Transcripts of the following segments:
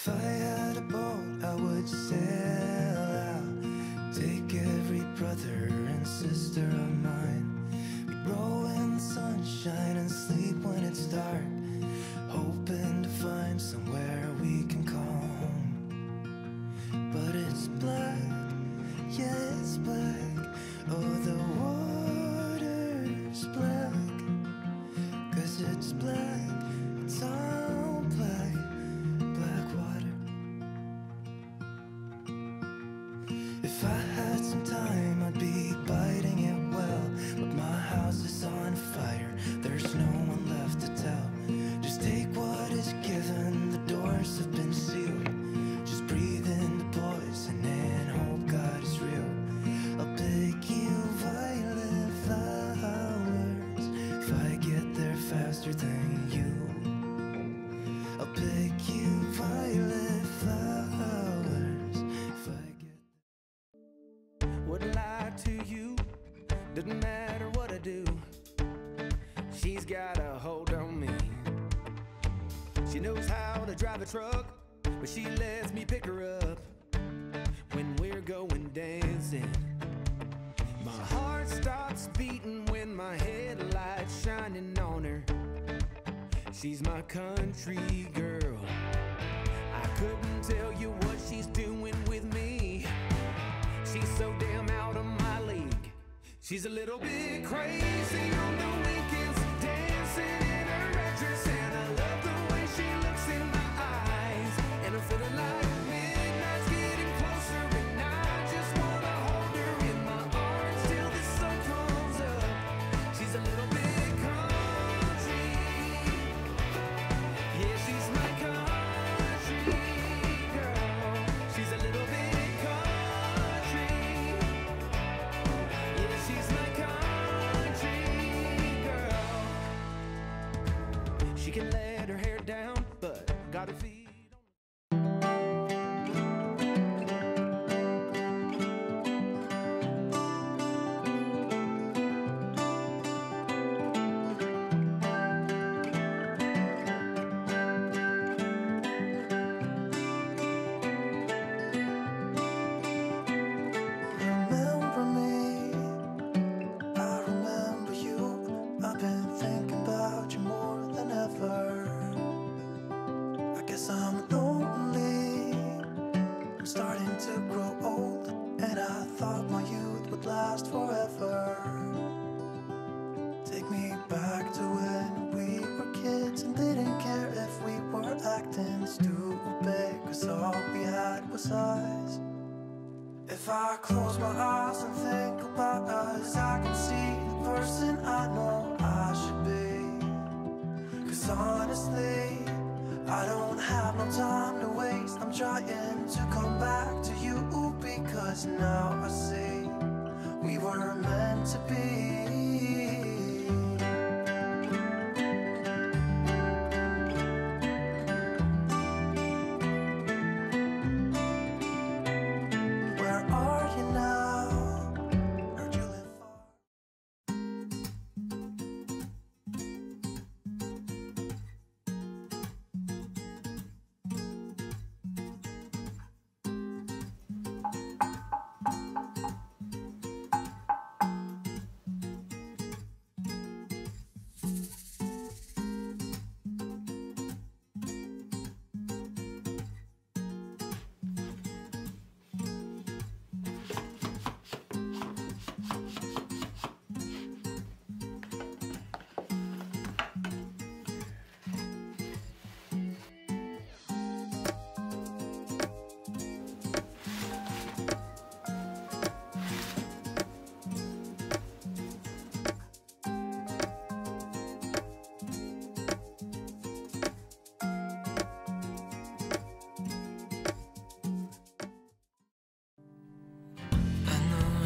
If I had a boat, I would sail out, take every brother and sister of mine. We'd roll in the sunshine and sleep when it's dark, hoping to find somewhere we can come. But it's black, yeah, it's black. Oh, the water's black, 'cause it's black, it's all black, black water. If I had some time, I'd be biting it well, but my house is on fire, there's no one left to tell. Just take what is given, the doors have been sealed. Just breathe in the poison and hope God is real. I'll pick you violet flowers if I get there faster than you. I'll pick you violet flowers if I get there. Wouldn't lie to you, doesn't matter what I do. She's got a hold on me. She knows how to drive a truck, but she lets me pick her up when we're going dancing. My heart stops beating when my headlight's shining on her. She's my country girl. I couldn't tell you what she's doing with me. She's so damn out of my league. She's a little bit crazy on the weekends, dancing in her red dress, and I love the way she looks in my eyes. And I'm feeling like midnight's getting closer, and I just wanna hold her in my arms till the sun comes up. She's a little bit country, yeah, she's my country girl. She's a little bit country, yeah, she's my country girl. She can let her hair down, but got her feet. Remember me, I remember you. I've been thinking about you more than ever. I guess I'm lonely, I'm starting to grow old, and I thought my youth would last forever. Take me back to when we were kids and didn't care if we were acting stupid, 'cause all we had was us. If I close my eyes and think about us, I can see the person I know I should be. 'Cause honestly, I don't have no time to waste. I'm trying to come back to you, because now I see we were meant to be. Where are you now? Heard you live far.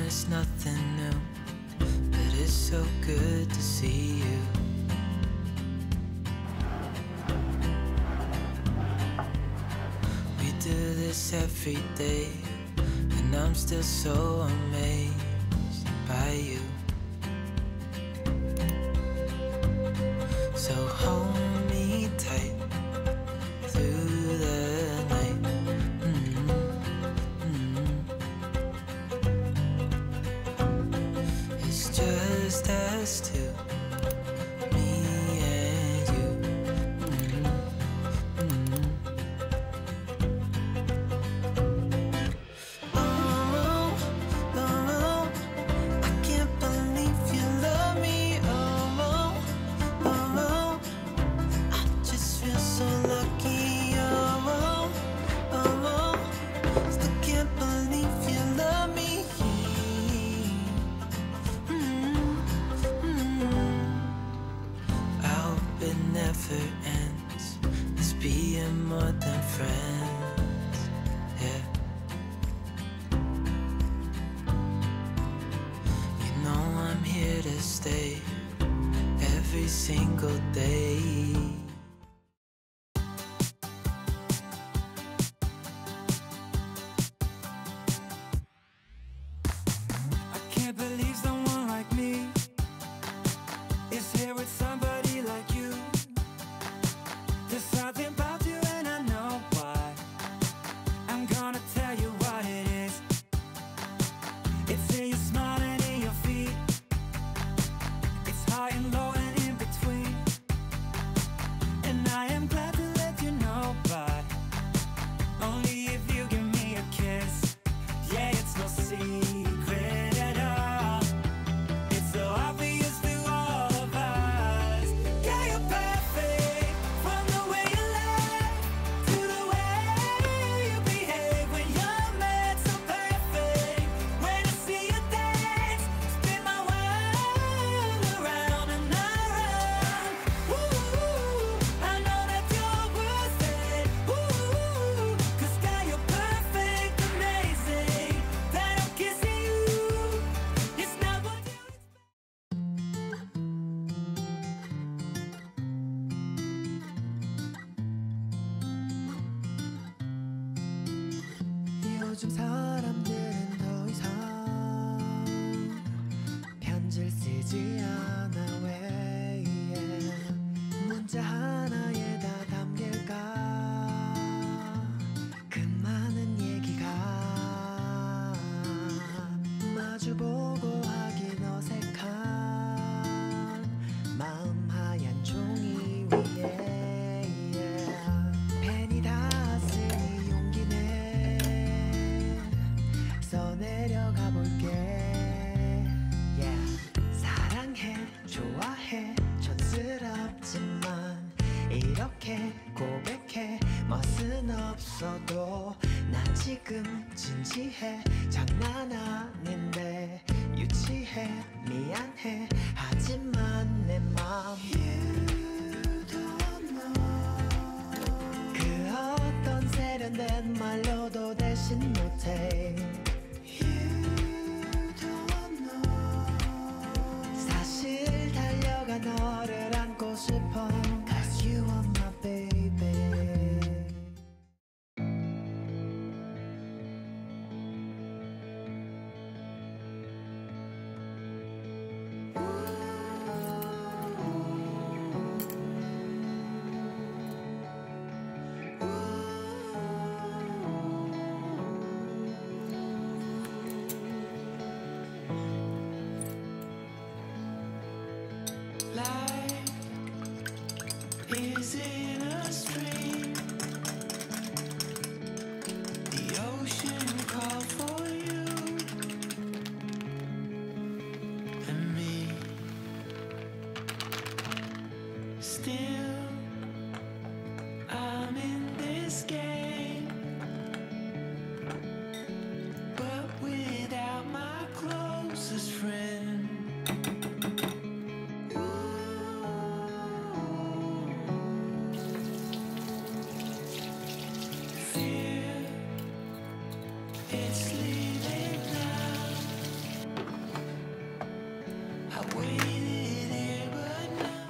It's nothing new, but it's so good to see you. We do this every day, and I'm still so amazed by you. So hold me tight through the night. it never ends. Let's be more than friends. Yeah. You know I'm here to stay every single day. I can't believe someone like me is here with somebody like you. There's something about you and I know why. I'm gonna tell you what it is. It's in your smile and in your feet. It's high and low and in between. And I am glad to let you know, but only if you give me a kiss. Yeah, it's no secret at all. It's so obvious to all of us. Yeah, you're perfect. From the way you laugh to the way you behave when you're mad, so perfect. When I see you dance, spin my world around and around. Ooh, I know that you're worth it. Ooh, 'cause girl, you're perfect, amazing. That I'm kissing you, it's not what you 요즘 사람들은 더 이상 편지를 쓰지 않아. 왜 문자 하나에 다 담길까 그 많은 얘기가. 마주보고 하긴 어색한 마음 하얀 종이 위에 펜이 닿았으니 용기 내 써내려가 볼게. Yeah. 사랑해 좋아해 촌스럽지만 이렇게 고백해 멋은 없어도 난 지금 진지해. 장난 아닌데 유치해 미안해 하지만 내 맘 You don't know. 그 어떤 세련된 말로도 대신 못해. You don't know. 사실 달려가 너를 안고 싶어. 'Cause you are my baby. Life is in a stream. The ocean called for you and me. Still, I'm in this game, but without my closest friend. Fear, it's leaving now. I waited here, but now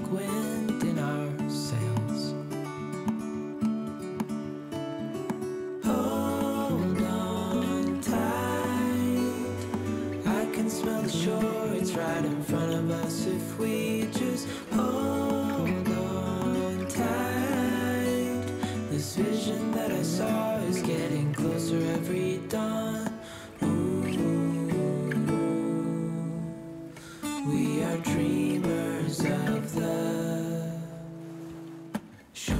like wind in our sails. Hold on tight, I can smell the shore, it's right in front of us. If we just hold on tight, this vision that I saw is getting closer every dawn. We are dreamers of the shore.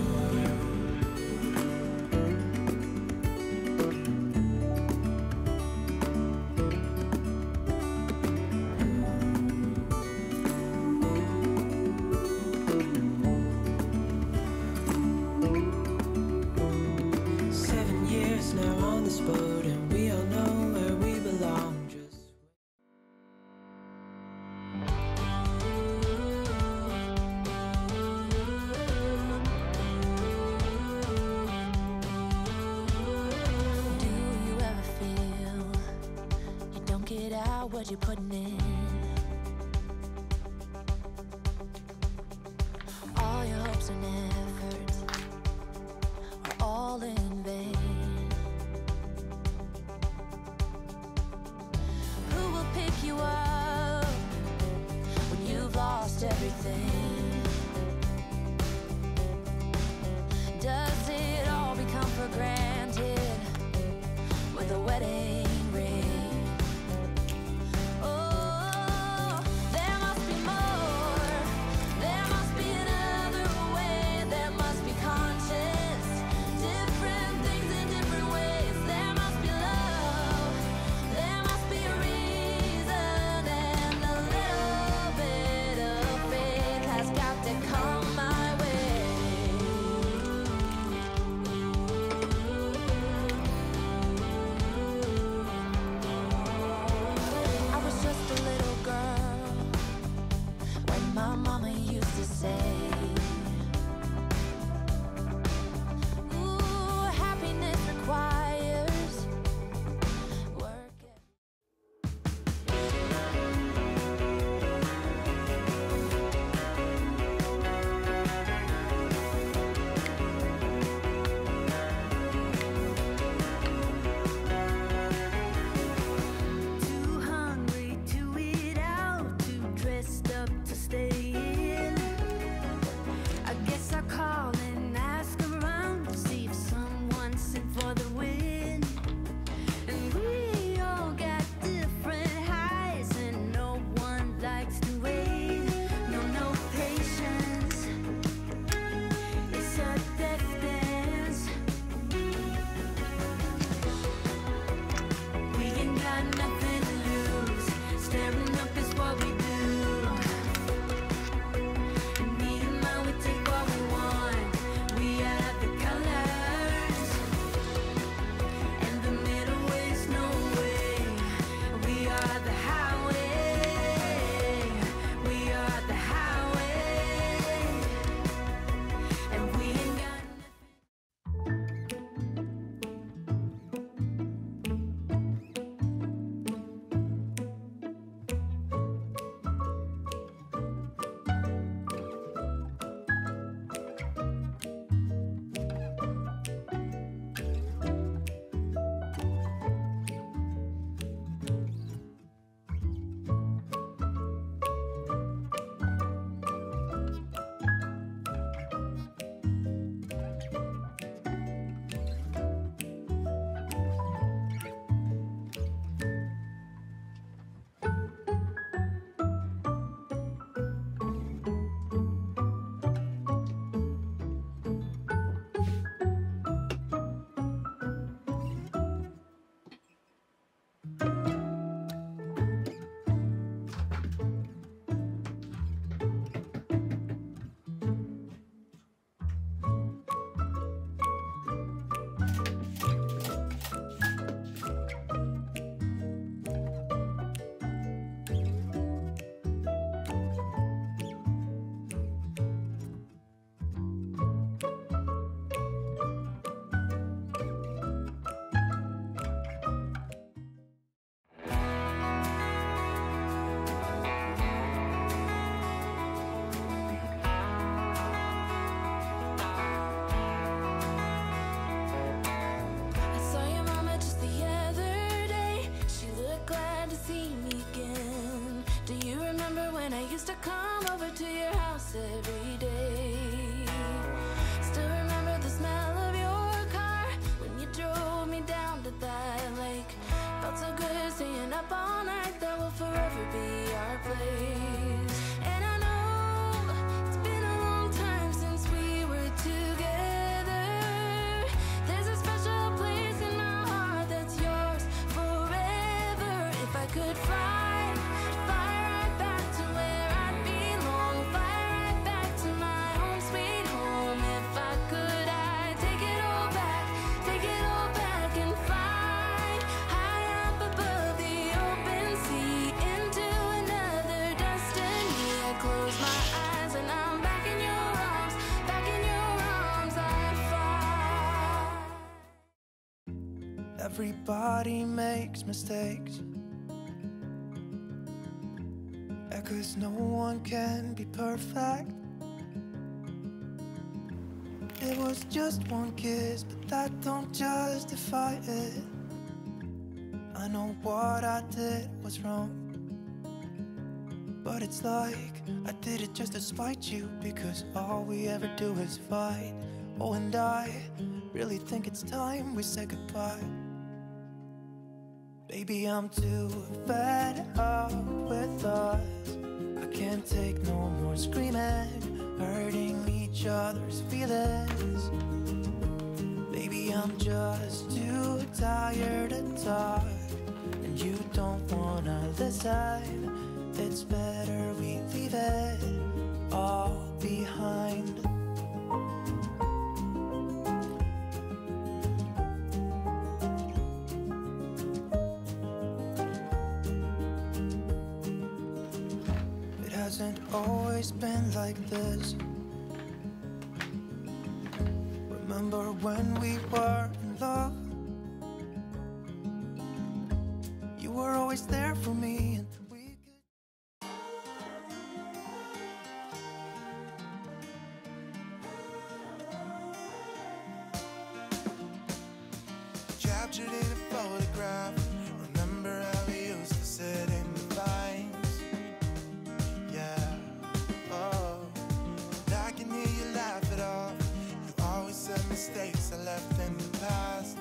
What you putting in? All your hopes and efforts are all in vain. Who will pick you up when you've lost everything? Does it all become for granted with a wedding ring? Oh, Everybody makes mistakes, yeah, 'cause no one can be perfect. It was just one kiss, but that don't justify it. I know what I did was wrong, but it's like I did it just to spite you, because all we ever do is fight. Oh, and I really think it's time we say goodbye. Baby, I'm too fed up with us. I can't take no more screaming, hurting each other's feelings. Baby, I'm just too tired to talk, and you don't wanna listen. It's better we leave it all behind. It hasn't always been like this. Remember when we were in love? You were always there for me, and we could... Captured in a photograph. Remember how we used to sit in the vines? Yeah, oh, and I can hear you laugh it off. You always said mistakes I left in the past.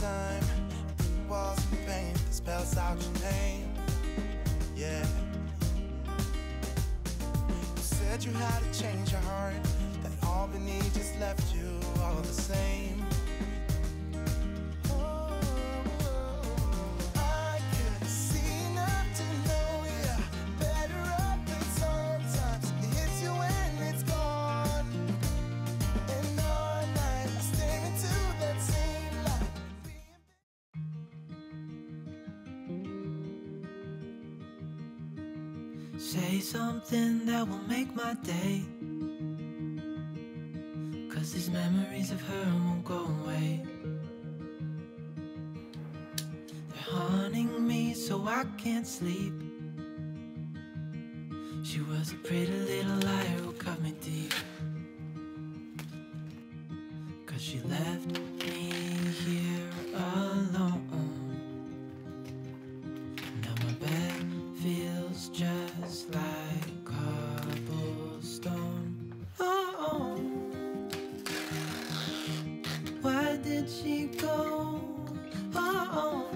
Time, walls of paint that spells out your name. Yeah, you said you had to change your heart, that Albany just left you all the same. I could see enough to know you better up, but sometimes it hits you when it's gone. And all night I stare into that same light. Say something that will make my day, 'cause these memories of her won't go away. They're haunting me so I can't sleep. She was a pretty little liar who cut me deep, 'cause she left me here alone. Now my bed feels just like cobblestone. Oh, why did she go? Oh,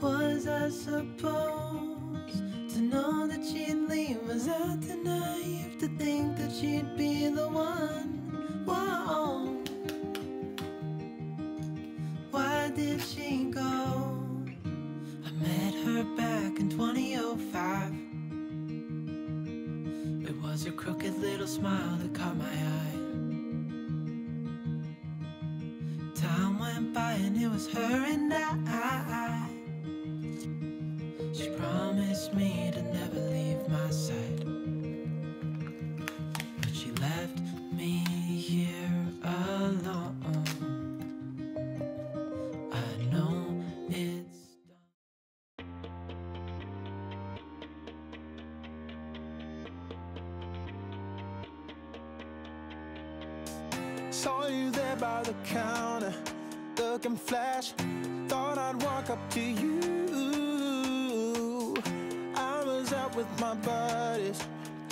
was I supposed to know that she'd leave? Was I too naive to think that she'd be the one? Whoa, why did she go? I met her back in 2005. It was her crooked little smile that caught my eye. Time went by and it was her and I. She promised me to never leave my side, but she left me here alone. I know it's Saw you there by the counter, looking flash. Thought I'd walk up to you. I was out with my buddies,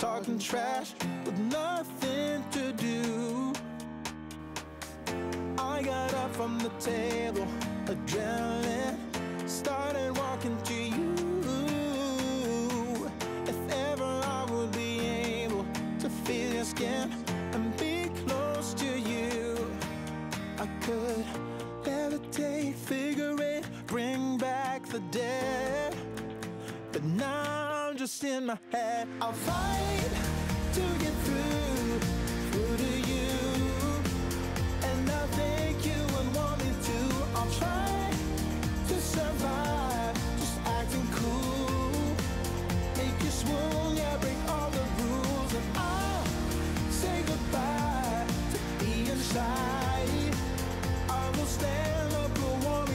talking trash with nothing to do. I got up from the table, adrenaline started walking to you. If ever I would be able to feel your skin and be close to you, I could levitate, figure it, bring back the dead. But now I'm just in my head. I'll fight to get through to you, and I think you would want me to. I'll try to survive, just acting cool, make you swoon, yeah, break all the rules, and I'll say goodbye to being shy. I will stand up a warrior.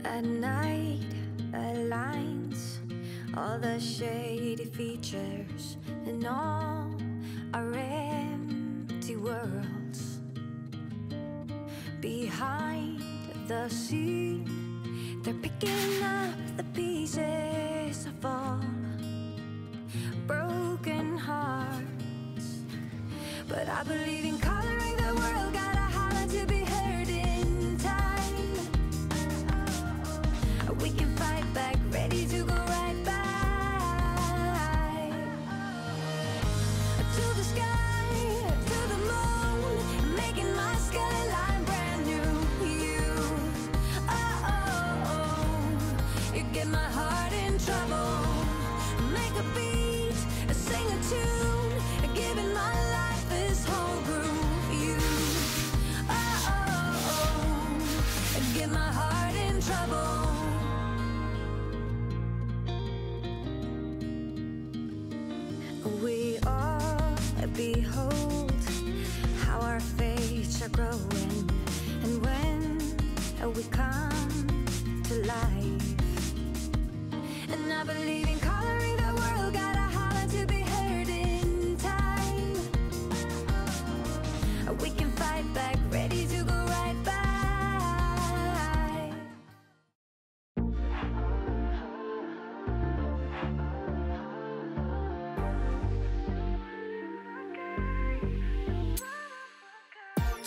At night aligns all the shady features in all our empty worlds. Behind the scene, they're picking up the pieces of all broken hearts. But I believe in coloring the world, gotta holler to be heard in time. We can fight back, ready to go right back to the sky, to the moon.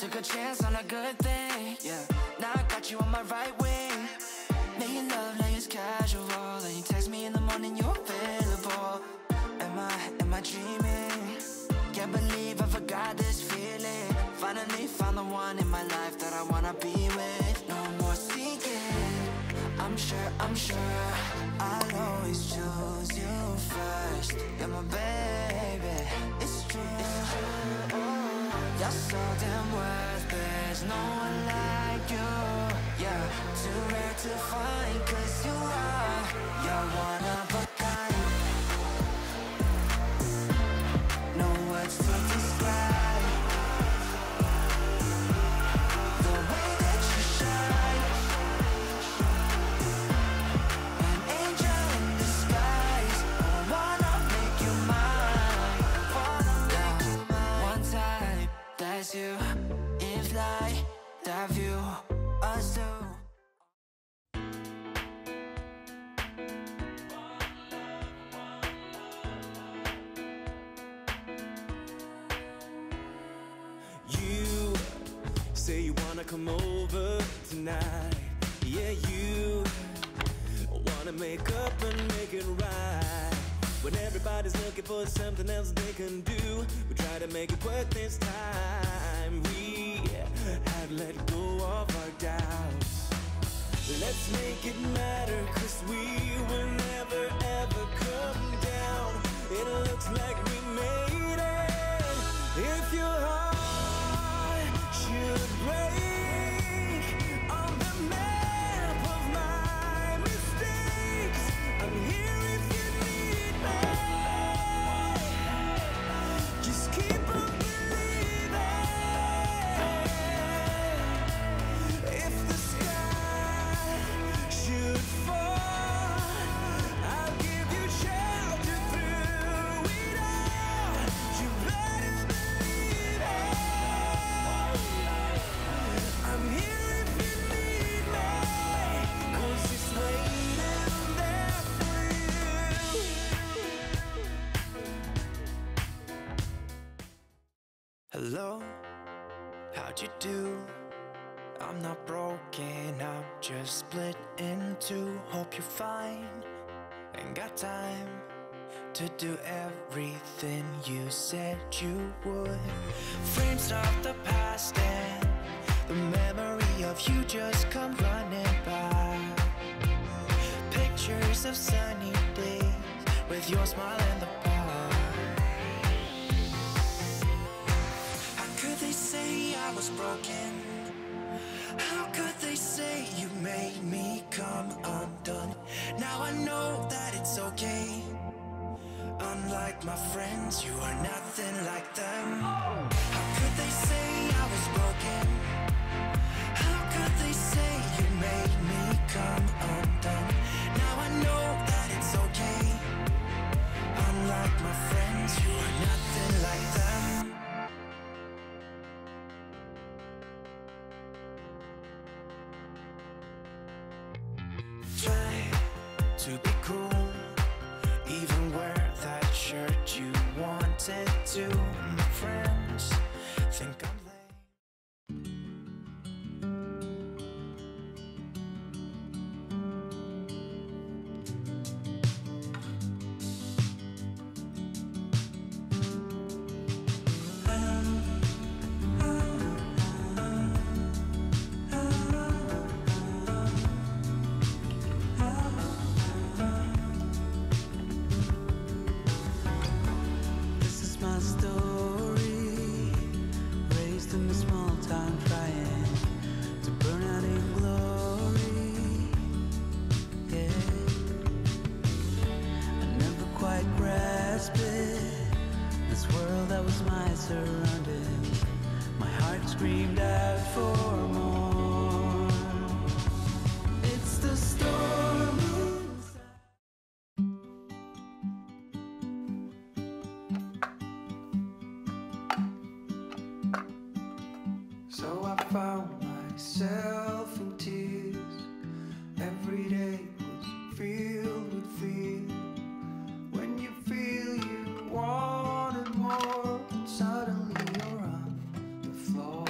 took a chance on a good thing, yeah. Now I got you on my right wing. Making love like it's casual, and you text me in the morning, you're available. Am I dreaming? Can't believe I forgot this feeling. Finally found the one in my life that I wanna be with. No more seeking. I'm sure I'll always choose you first. You're my baby, it's true. You're so damn worth it. There's no one like you. Yeah, too rare to find, 'cause you're one of a kind. No words to describe the way that you shine. An angel in disguise. I wanna make you mine. One time, that's you. If like that view, us two. You say you wanna come over tonight. Yeah, you wanna make up and make it right. When everybody's looking for something else they can do, we try to make it work this time. We have let go of our doubts. Let's make it matter, 'cause we will never ever come down. It looks like we made it. If your heart should break on the map of my mistakes, I'm here if you need me. Just keep on believing. If the sky should fall, I'll give you shelter through it all. You better believe it. I'm here if you need me, 'cause it's waiting there for you. Hello, how'd you do? I'm not broken, I'm just split in two. Hope you're fine, ain't got time to do everything you said you would. Frames of the past and the memory of you just come running by. Pictures of sunny days with your smile in the bar. How could they say I was broken? How could they say you made me come undone? Now I know that it's okay. Unlike my friends, you are nothing like them. How could they say I was broken? How could they say you made me come undone? Now I know that it's okay. Unlike my friends, you are nothing like them. Try to be cool, even wear that shirt you wanted to. My friends think I'm lame. This is my story, raised in a small town, trying to burn out in glory. Yeah, I never quite grasped it. This world that was my surroundings, my heart screamed out for more. It's the storm inside. So I found myself in tears. Every day was filled with fear. When you feel you wanted more, and suddenly you're on the floor.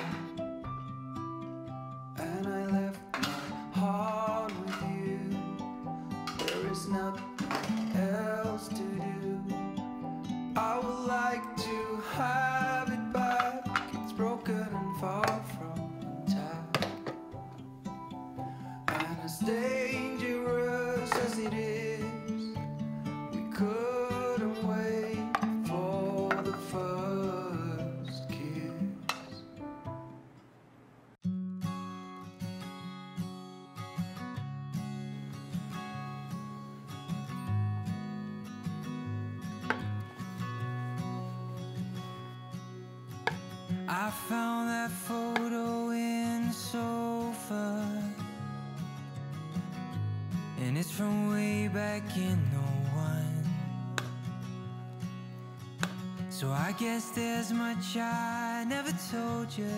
I found that photo in the sofa, and it's from way back in '01. So I guess there's much I never told you,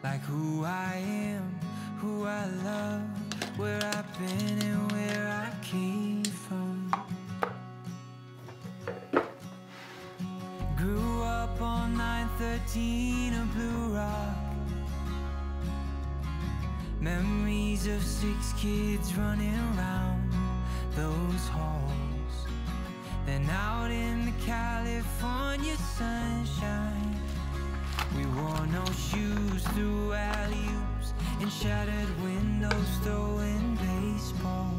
like who I am, who I love, where I've been and where I came from. Grew up on 913 of Blue Rock. Memories of 6 kids running around those halls. Then out in the California sunshine, we wore no shoes through alley-oops and shattered windows, throwing baseballs.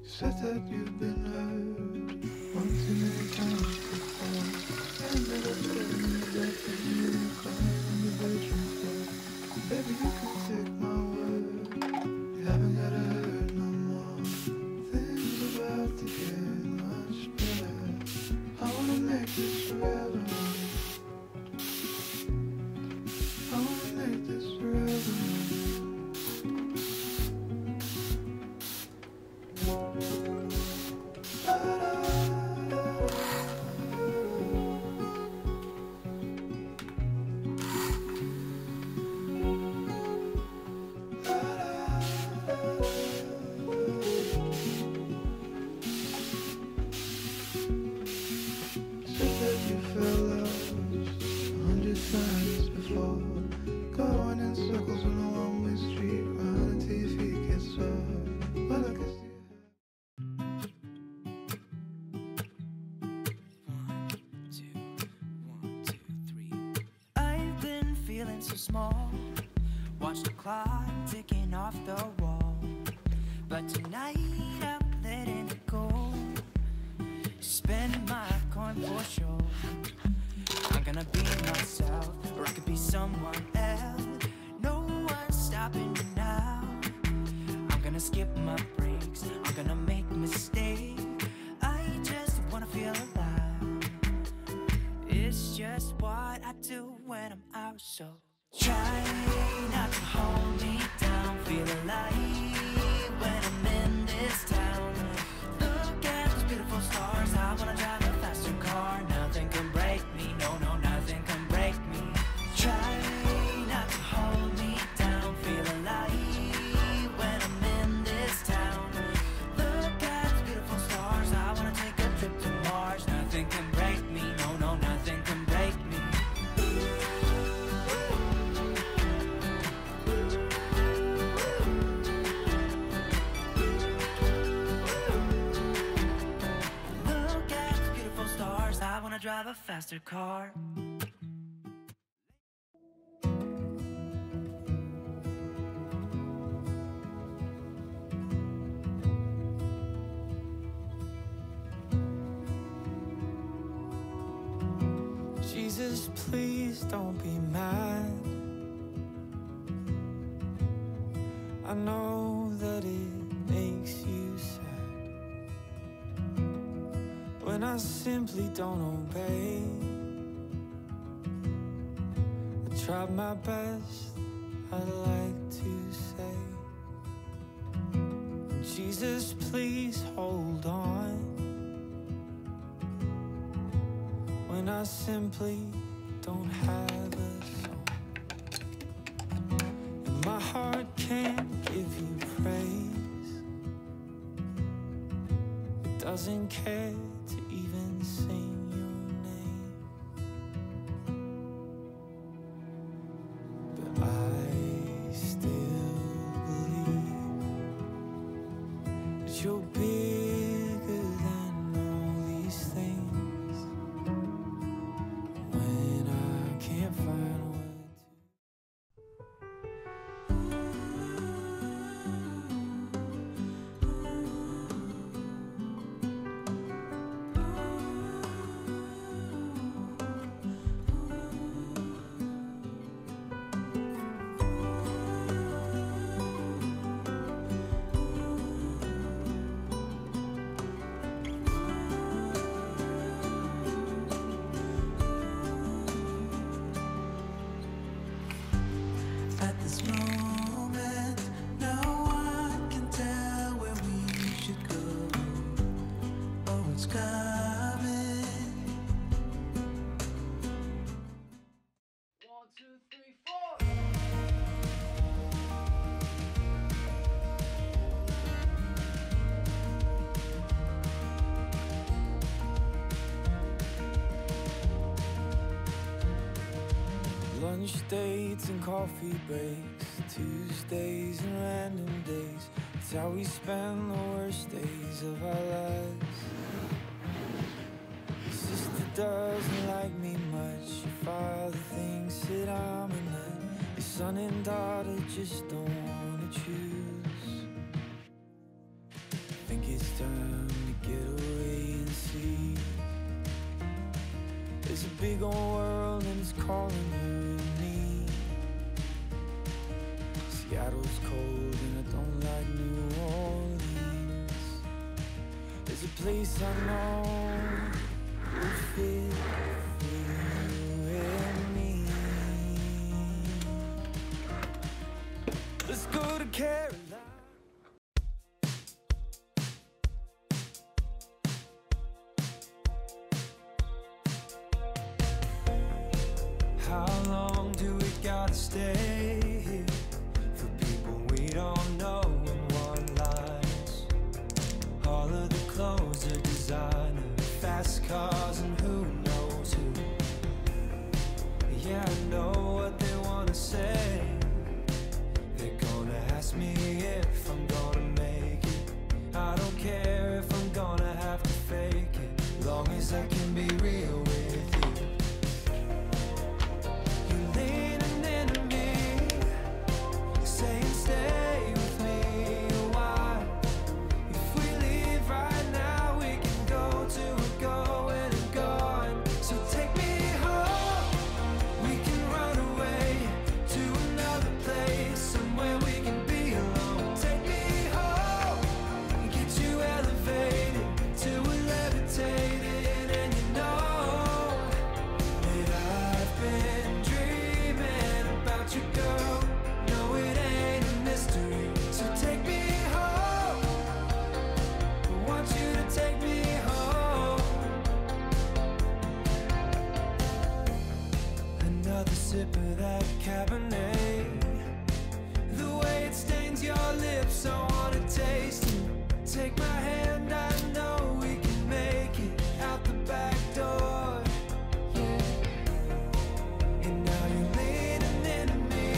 Said that you've been hurt one too many times before, and that I've been that you crying on the bedroom floor. Baby, you can take my word, you haven't gotta hurt no more. Things about to get much better. I wanna make this forever. I wanna make this forever. So small, watch the clock ticking off the wall, but tonight I'm letting it go. Spend my coin for sure. I'm gonna be myself, or I could be someone else. No one's stopping me now. I'm gonna skip my breaks, I'm gonna make mistakes. I just wanna feel alive. It's just what I do when I'm out, so try not to hold me down. Feel alive when I'm in this town. Look at those beautiful stars. I wanna drive a faster car. Nothing can break me. No, no, nothing can break me. Try not to hold me down. Feel alive when I'm in this town. Look at those beautiful stars. I wanna take a trip to Mars. Nothing can break me. No, no, nothing can break me. Drive a faster car. Jesus, please don't be mad. I know that it makes you sad when I simply don't obey. I tried my best, I'd like to say, Jesus, please hold on when I simply don't have a song. And my heart can't give you praise. It doesn't care to even sing your name. but you're bigger than all these things. When I can't find what At this moment, no one can tell where we should go or what's coming. 1, 2, 3, 4. lunch dates and coffee breaks, Tuesdays and random days. It's how we spend the worst days of our lives. Sister doesn't like me much. Your father thinks that I'm a nut. Your son and daughter just don't wanna choose. Think it's time to get away and see. There's a big old world and it's calling you and me. Seattle's cold and I don't like New Orleans. There's a place I know will fit for you and me. Let's go to Carolina. How long do we gotta stay here? For people we don't know in what lies. All of the clothes are designer, fast cars and who knows who. Yeah, I know what they wanna say. They're gonna ask me if I'm gonna make it. I don't care if I'm gonna have to fake it, long as I can be real with you. Sip of that Cabernet, the way it stains your lips, I wanna taste it. Take my hand, I know we can make it out the back door, yeah. And now you're leaning into me.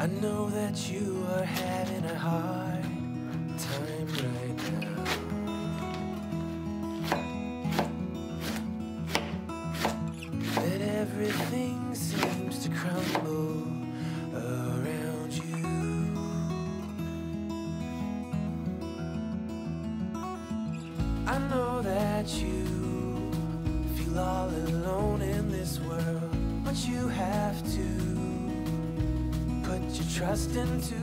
I know that you are having a hard time right now. That everything seems to crumble around you. I know that you feel all alone in this world, but you have to put your trust into